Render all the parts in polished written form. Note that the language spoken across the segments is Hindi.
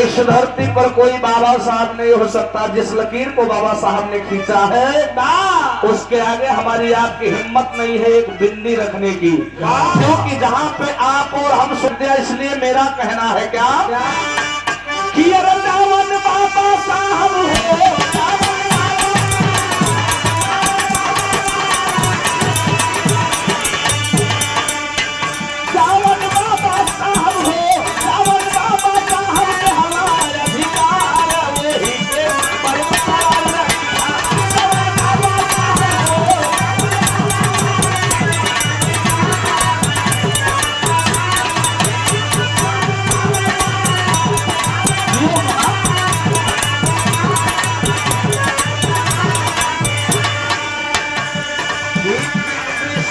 इस धरती पर कोई बाबा साहब नहीं हो सकता। जिस लकीर को बाबा साहब ने खींचा है उसके आगे हमारी आपकी हिम्मत नहीं है एक बिंदी रखने की, क्योंकि जहां पे आप और हम सुनते हैं। इसलिए मेरा कहना है क्या कि अरे रावण बाबा साहब हो,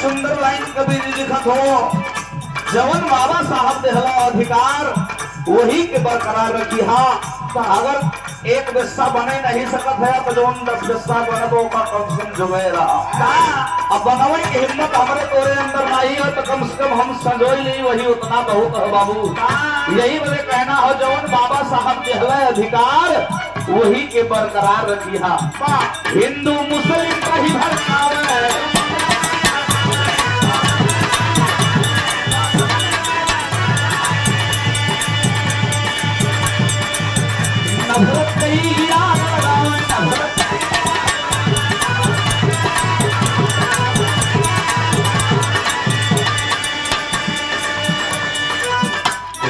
सुंदर लाइन कबीर जी लिखत हो, जवन बाबा साहब देहला अधिकार वही के बरकरार रखी। हाँ, अगर एक हिस्सा बने नहीं सकत है तो जो 10 हिस्सा बने तो कम से कम जुगे रहा। अब बनवे की हिम्मत हमारे तोरे अंदर नहीं है तो कम से कम हम संजोई ली, वही उतना बहुत है बाबू। यही मुझे कहना हो, जवन बाबा साहब देहला अधिकार वही के बरकरार रखी। हाँ, हिंदू मुस्लिम कहीं भड़कावे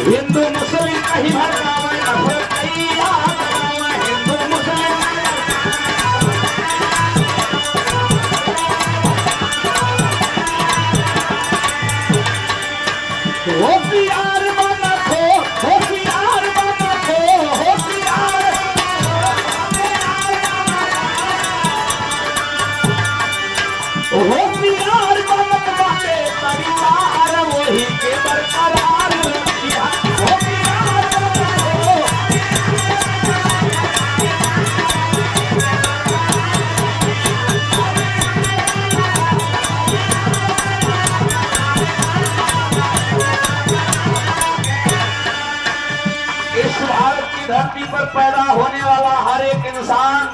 हिंदू मुस्लिम कहीं भड़कावे, नफरत कहीं याद लगावे। हिंदू मुस्लिम होशियार बना हो, होशियार बना हो, होशियार होशियार बनत बाटे परिवार वही के बरकरार रखिया। धरती पर पैदा होने वाला हर एक इंसान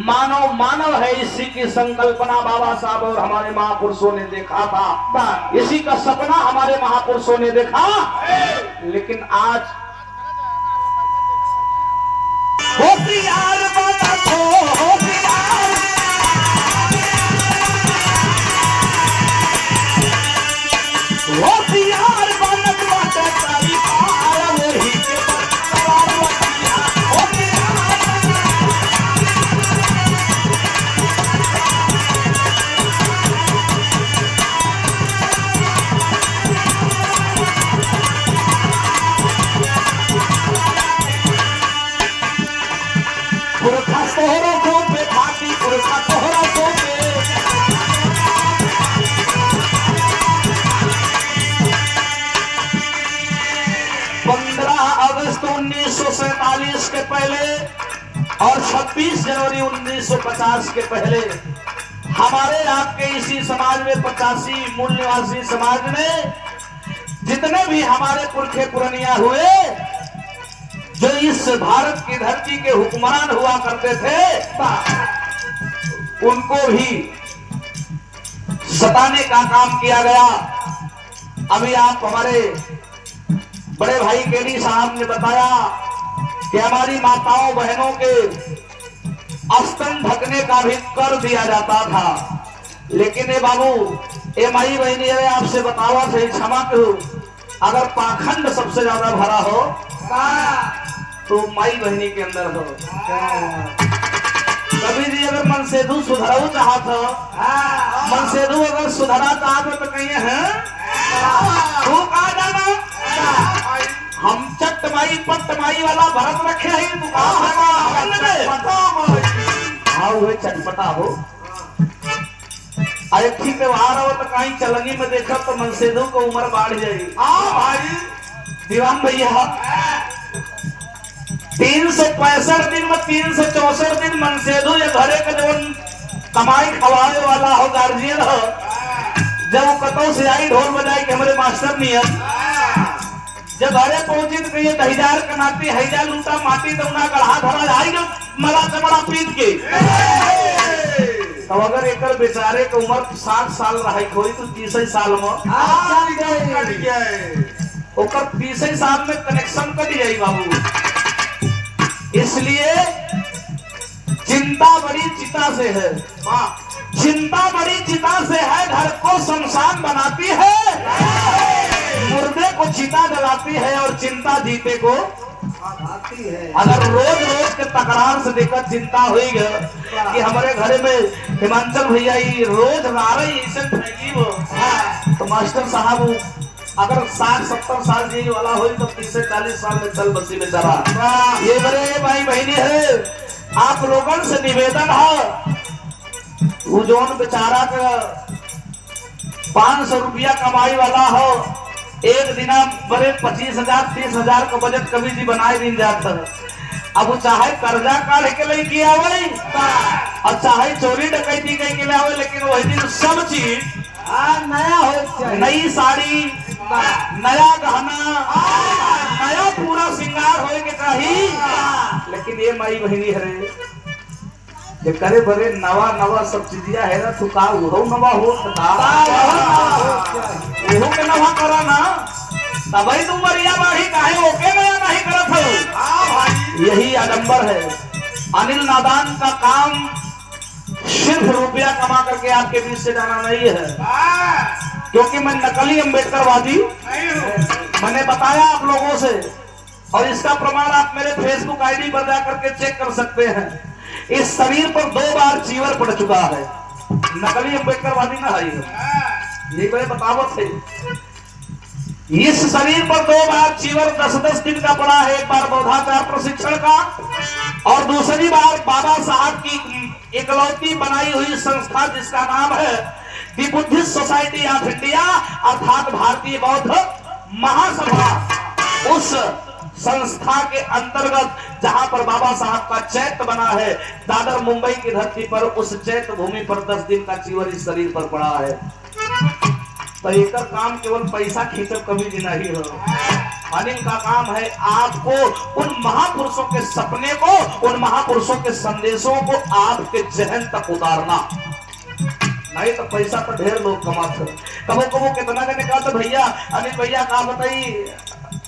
मानव है, इसी की संकल्पना बाबा साहब और हमारे महापुरुषों ने देखा था। इसी का सपना हमारे महापुरुषों ने देखा। लेकिन आज होशियार बना हो, होशियार होशियार बनत बाटे परिवार वही के बरकरार रखिया। पुरखा तोहरा को पे भाती, पुरखा तोहरा को पे 15 अगस्त 1947 के पहले और 26 जनवरी 1950 के पहले हमारे आपके इसी समाज में 85 मूल निवासी समाज में जितने भी हमारे पुरखे पुरनिया हुए जो इस भारत की धरती के हुक्मरान हुआ करते थे, उनको भी सताने का काम किया गया। अभी आप हमारे बड़े भाई केडी साहब ने बताया कि हमारी माताओं बहनों के स्तन ढकने का भी कर दिया जाता था। लेकिन ये बाबू ये माई बहनी है, आपसे बतावा सही क्षमा करो, अगर पाखंड सबसे ज्यादा भरा हो तो माई बहनी के अंदर हो। कभी जी अगर मनसेधु सुधराऊ चाहत हो, मनसेधु अगर सुधरा चाहत हो तो कहिए हैं तू कहा जाना हम चट माई पट माई वाला भरत रखे ही तू हुए चटपटा हो। अरे ठीक त्योहार हो तो कहीं चलंगी में देखा तो मनसेधु को उम्र बढ़ जाएगी। भाई दीवान भैया 365 दिन में 364 दिन मनसेधु ये घरे के जो कमाई खवाए वाला हो गार्जियन हो, जब कतौ से आई ढोल बजाई के हमारे मास्टर नियम जब घरे पहुंची तो कहिए दहिजार के नाती हैजा लूटा माटी तो उना गढ़ा धरा आएगा मला चमड़ा पीट के। तो अगर एक बेचारे की उम्र 60 साल रही खोई तो 30 साल में ओकर 30 साल में कनेक्शन कट जाई बाबू। इसलिए चिंता बड़ी चिता से है, चिंता बड़ी चिता से है, घर को शमशान बनाती है, मुर्दे को चिता जलाती है और चिंता जीते को आती है। अगर रोज रोज के तकरार से देखकर चिंता हुई कि हमारे घरे में हिमांचल भैया रोज नारे ऐसे फैली वो, तो मास्टर साहब अगर 60-70 साल जी वाला हो तो 30-40 साल में चल बसी बेचारा। ये बड़े भाई बहनी है, आप लोगों से निवेदन है, वो जोन बेचारा का 500 रुपया कमाई वाला हो, एक दिना बड़े 25,000-30,000 का बजट कभी जी बनाए दिन जाता है। अब वो चाहे कर्जा काढ़ के ले किया आवे और चाहे चोरी डकैती के लिए आवे, लेकिन वही दिन सब चीज नया हो, नई साड़ी, नया गहना, नया पूरा श्रृंगार होए के चाहिए। लेकिन ये माई बहनी है जे करे बरे नवा नवा सब चीजिया है ना, तू का वो नवा हो वो के नवा करा ना, तभी तुम मरिया बाढ़ी काहे ओके नया नहीं करत हो। यही आडंबर है। अनिल नादान का काम सिर्फ रुपया कमा करके आपके बीच से जाना नहीं है, क्योंकि मैं नकली अम्बेडकरवादी मैंने बताया आप लोगों से, और इसका प्रमाण आप मेरे फेसबुक आईडी पर जाकर के चेक कर सकते हैं। इस शरीर पर 2 बार चीवर पड़ चुका है, नकली अम्बेडकरवादी ना है ये मेरे बतावत है। इस शरीर पर 2 बार चीवर 10-10 दिन का पड़ा है, एक बार बौद्धाचार प्रशिक्षण का और दूसरी बार बाबा साहब की इकलौती बनाई हुई संस्था जिसका नाम है दी बुद्धिस्ट सोसाइटी ऑफ इंडिया अर्थात भारतीय बौद्ध महासभा। उस संस्था के अंतर्गत जहां पर बाबा साहब का चैत्य बना है दादर मुंबई की धरती पर, उस चैत्य भूमि पर 10 दिन का चीवर इस शरीर पर पड़ा है। तो एक काम केवल पैसा खींचब कभी भी नहीं हो। अनिल का काम है आपको उन महापुरुषों के सपने को, उन महापुरुषों के संदेशों को आपके जहन तक उतारना। नहीं तो पैसा तो ढेर लोग कमाते, कबो कबो कितना जने कहा तो भैया अनिल भैया का बताई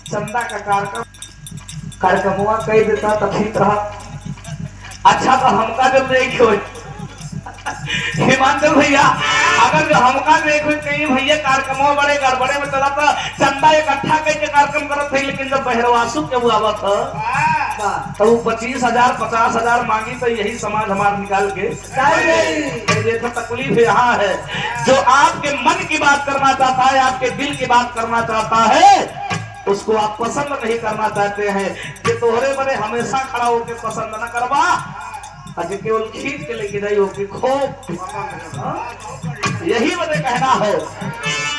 चंदा का कार्यक्रम कह देता तो ठीक रहा। अच्छा तो हमका जब देखो हिमांचल भैया, अगर जो हमका देखो कहीं भैया कार्यक्रम बड़े गड़बड़े में चला था, चंदा इकट्ठा करके कार्यक्रम करत थे, लेकिन जब बहरवासु के वो आवत तो वो 25,000 50,000 मांगी तो यही समाज हमार निकाल के देखो। तकलीफ यहाँ है, जो आपके मन की बात करना चाहता है, आपके दिल की बात करना चाहता है, उसको आप पसंद नहीं करना चाहते हैं कि तोहरे बड़े हमेशा खड़ा होकर पसंद न करवा, अजय केवल खींच के लेके जाइए कि खूब यही मुझे कहना है।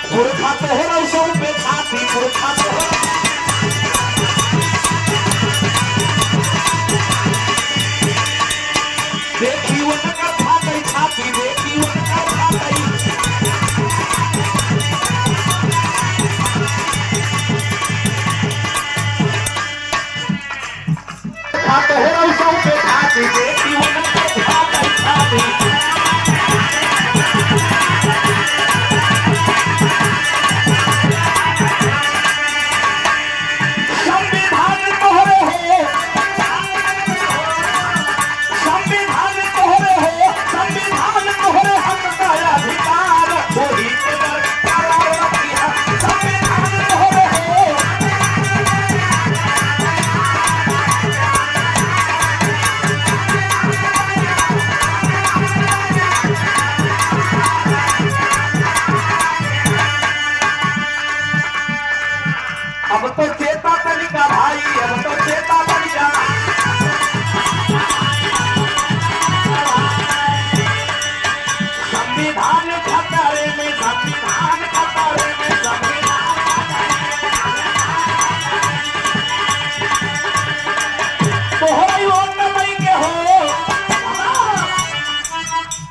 पुरखा तोहरा सो बेखाती, पुरखा देखी वो नकर खाती छाती, देखी वो नकर खाती तोहरा सो बेखाती, देखी वो नकर खाती छाती। अब तो चेता तरीका भाई, अब तो चेता तरीका। संविधान खतरे में, संविधान खतरे में, संविधान तो हो रही हो नमई के हो।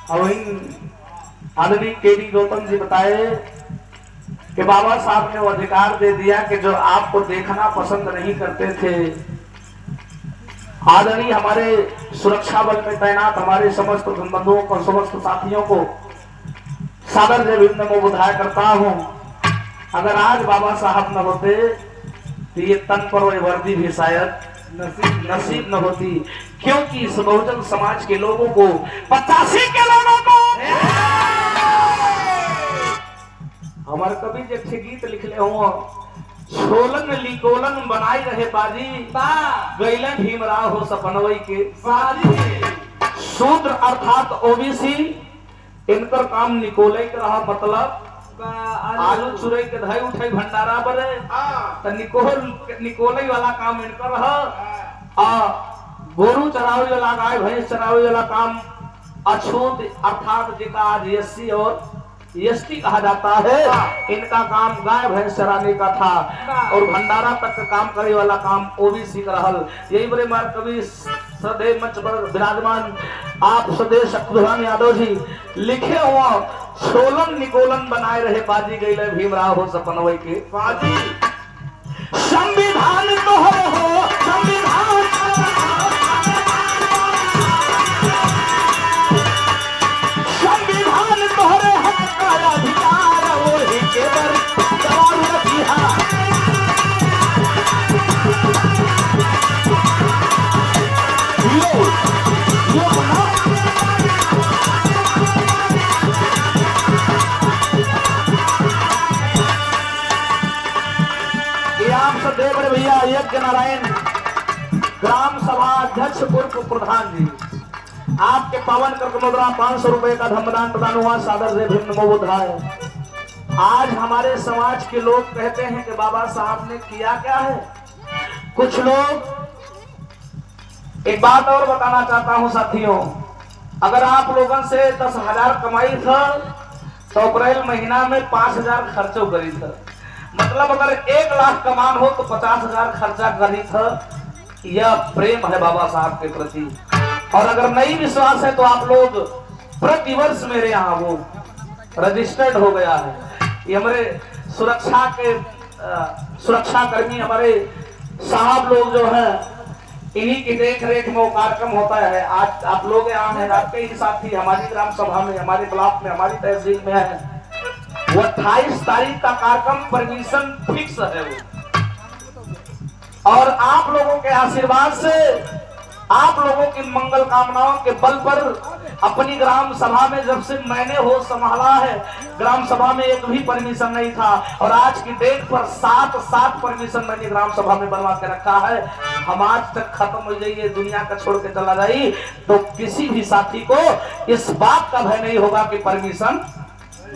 अब आदमी केडी गौतम जी बताए कि बाबा साहब ने वो अधिकार दे दिया कि जो आपको देखना पसंद नहीं करते थे, आदरणीय हमारे सुरक्षा बल में तैनात हमारे समस्त बंधुओं को, समस्त साथियों को सादर से विनम्र में बधाई करता हूं। अगर आज बाबा साहब न होते तो ये तन पर वही वर्दी भी शायद नसीब न होती, क्योंकि इस बहुजन समाज के लोगों को 85 के लोगों को हमारे कवि जो गीत लिखले हो, छोलन लिकोलन बनाई रहे बाजी गैलन भीमराव हो सपनवई के शूद्र अर्थात ओबीसी इनकर काम निकोले के रहा, मतलब आलू चुरई के धई उठाई भंडारा बरे तो निकोले वाला काम इनकर रहा, गोरू चरावे वाला गाय भैंस चरावे वाला काम अछूत अर्थात जिका आज एससी और एसटी कहा जाता है, इनका काम गाय भैंस चराने का था और भंडारा तक का काम करे वाला काम ओबीसी का रहल। यही बड़े मार कवि सदैव मंच पर विराजमान आप सदैव शक्तिधर यादव जी लिखे हुआ छोलन निकोलन बनाए रहे बाजी गईले भीमराव हो सपनवई के बाजी। संविधान तो हो संविधान तोहरे हक का अधिकार वही के पर सवाल रखिया। यो बना ये आप सब देख रहे भैया, यज्ञ नारायण ग्राम सभा अध्यक्ष पूर्व प्रधान जी, आपके पावन कर्क मुद्रा 500 रुपए का धमदान प्रदान हुआ, सादर से भिन्न बधाई। आज हमारे समाज के लोग कहते हैं कि बाबा साहब ने किया क्या है। कुछ लोग, एक बात और बताना चाहता हूं साथियों, अगर आप लोगों से 10,000 कमाई था तो अप्रैल महीना में 5,000 खर्चो करी था, मतलब अगर 1 लाख कमान हो तो 50,000 खर्चा करी था। यह प्रेम है बाबा साहब के प्रति। और अगर नहीं विश्वास है तो आप लोग प्रतिवर्ष मेरे यहाँ वो रजिस्टर्ड हो गया है। ये हमारे सुरक्षा के सुरक्षा कर्मी हमारे साहब लोग जो हैं, इन्हीं की देख रेख में वो कार्यक्रम होता है। आज आप लोग यहाँ हैं, आपके ही साथी हमारी ग्राम सभा में, हमारे ब्लॉक में, हमारी तहसील में है। वो 28 तारीख का कार्यक्रम परमिशन फिक्स है वो, और आप लोगों के आशीर्वाद से, आप लोगों की मंगल कामनाओं के बल पर अपनी ग्राम सभा में जब से मैंने हो संभाला है, ग्राम सभा में एक भी परमिशन नहीं था, और आज की डेट पर 7 परमिशन मैंने ग्राम सभा में बनवा के रखा है। हम आज तक खत्म हो जाइए, दुनिया का छोड़ के चला जाइए, तो किसी भी साथी को इस बात का भय नहीं होगा कि परमिशन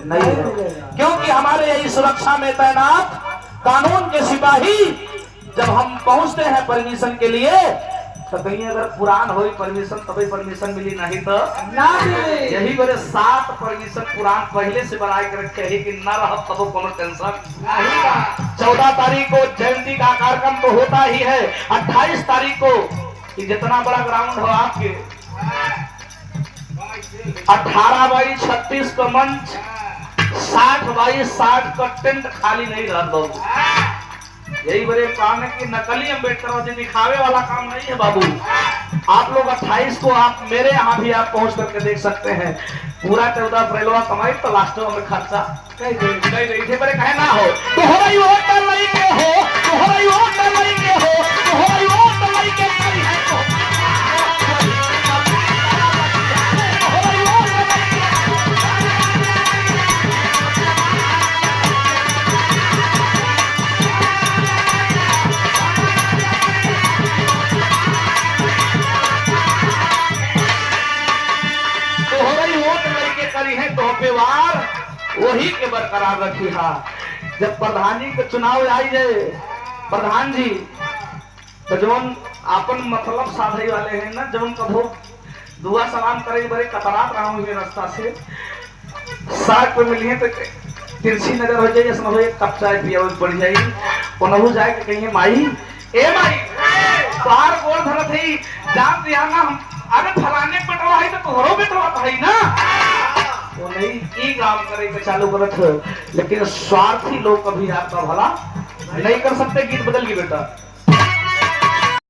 नहीं है, क्योंकि हमारे यही सुरक्षा में तैनात कानून के सिपाही जब हम पहुंचते हैं परमिशन के लिए, तो कहीं अगर पुरान हो परमिशन तभी परमिशन मिली, नहीं तो ना मिले। यही बड़े 7 परमिशन पुरान पहले से बनाए के रखे है कि न रह तब कोनो टेंशन नहीं का। 14 तारीख को जयंती का कार्यक्रम तो होता ही है, 28 तारीख को कि जितना बड़ा ग्राउंड हो आपके 18 बाई 36 का मंच, 60 बाई 60 का टेंट खाली नहीं रह दो। यही बड़े काम है कि नकली अम्बेडकर जी दिखावे वाला काम नहीं है बाबू। आप लोग 28 को आप मेरे यहाँ भी आप पहुंच करके देख सकते हैं। पूरा 14 अप्रैल कमाई तो लास्ट में खर्चा कहीं बड़े कहे ना हो तो हो रही हो टलई के हो, तो हो रही हो टलई के हो, तो हो रही हो टलई के करी है तो व्यवहार वही के बरकरार रखी है। जब प्रधान जी के चुनाव आई जाए, प्रधान जी तो जौन अपन मतलब साधे वाले हैं ना, जौन कभो दुआ सलाम करे बड़े कतरात रहा हूँ रास्ता से, सड़क पे मिली है तो तिरछी नजर हो जाए, समझो एक कप चाय पिया पड़ जाएगी, पनहु जाए कि कहीं माई ए माई बाहर गोल धरत है जान दिया ना, हम अरे फलाने पेटवा है तो तोहरो पेटवा है ना, वो नहीं ई काम करे के चालू करत है, लेकिन स्वार्थी लोग कभी आपका भला नहीं कर सकते। गीत बदल गई बेटा।